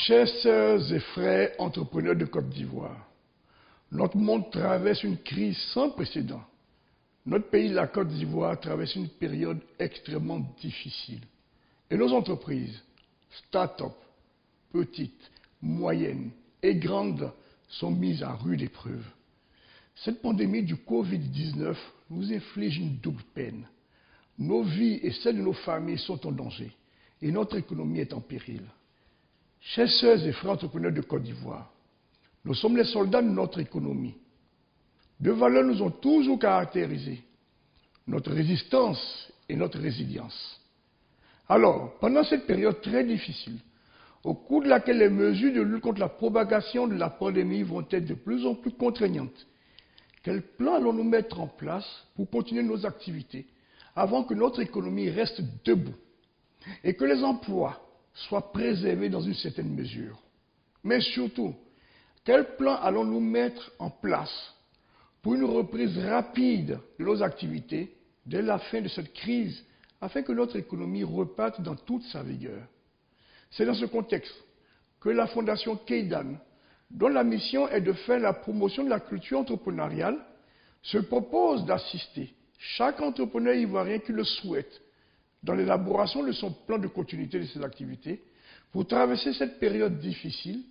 Chers sœurs et frères entrepreneurs de Côte d'Ivoire, notre monde traverse une crise sans précédent. Notre pays, la Côte d'Ivoire, traverse une période extrêmement difficile. Et nos entreprises, start-up, petites, moyennes et grandes, sont mises à rude épreuve. Cette pandémie du Covid-19 nous inflige une double peine. Nos vies et celles de nos familles sont en danger et notre économie est en péril. Chers sœurs et frères entrepreneurs de Côte d'Ivoire, nous sommes les soldats de notre économie. Deux valeurs nous ont toujours caractérisés, notre résistance et notre résilience. Alors, pendant cette période très difficile, au cours de laquelle les mesures de lutte contre la propagation de la pandémie vont être de plus en plus contraignantes, quel plan allons-nous mettre en place pour continuer nos activités avant que notre économie reste debout et que les emplois soient préservés dans une certaine mesure? Mais surtout, quel plan allons-nous mettre en place pour une reprise rapide de nos activités dès la fin de cette crise afin que notre économie reparte dans toute sa vigueur? C'est dans ce contexte que la Fondation Keidan, dont la mission est de faire la promotion de la culture entrepreneuriale, se propose d'assister chaque entrepreneur ivoirien qui le souhaite dans l'élaboration de son plan de continuité de ses activités pour traverser cette période difficile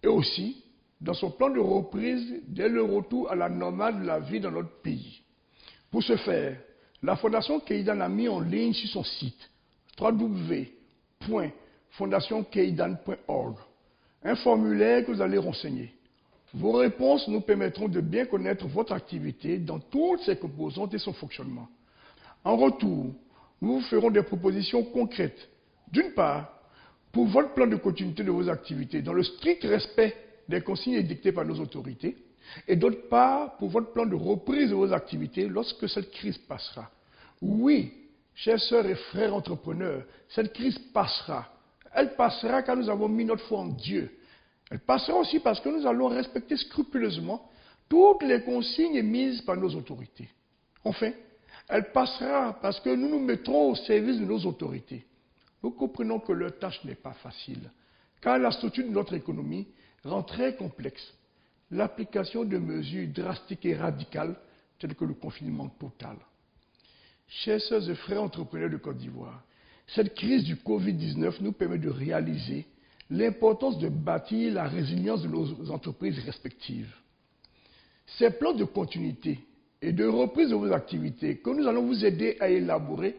et aussi dans son plan de reprise dès le retour à la normale de la vie dans notre pays. Pour ce faire, la Fondation Keidan a mis en ligne sur son site www.fondationkeidan.org un formulaire que vous allez renseigner. Vos réponses nous permettront de bien connaître votre activité dans toutes ses composantes et son fonctionnement. En retour, nous vous ferons des propositions concrètes. D'une part, pour votre plan de continuité de vos activités, dans le strict respect des consignes édictées par nos autorités, et d'autre part, pour votre plan de reprise de vos activités lorsque cette crise passera. Oui, chers sœurs et frères entrepreneurs, cette crise passera. Elle passera car nous avons mis notre foi en Dieu. Elle passera aussi parce que nous allons respecter scrupuleusement toutes les consignes émises par nos autorités. Enfin, elle passera parce que nous nous mettrons au service de nos autorités. Nous comprenons que leur tâche n'est pas facile, car la structure de notre économie rend très complexe l'application de mesures drastiques et radicales telles que le confinement total. Chers sœurs et frères entrepreneurs de Côte d'Ivoire, cette crise du Covid-19 nous permet de réaliser l'importance de bâtir la résilience de nos entreprises respectives. Ces plans de continuité et de reprise de vos activités que nous allons vous aider à élaborer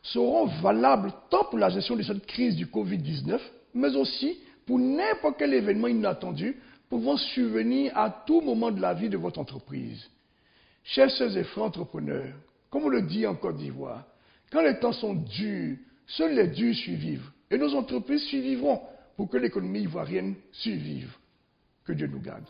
seront valables tant pour la gestion de cette crise du Covid-19, mais aussi pour n'importe quel événement inattendu pouvant survenir à tout moment de la vie de votre entreprise. Chers sœurs et frères entrepreneurs, comme on le dit en Côte d'Ivoire, quand les temps sont durs, seuls les durs survivent et nos entreprises survivront pour que l'économie ivoirienne survive. Que Dieu nous garde.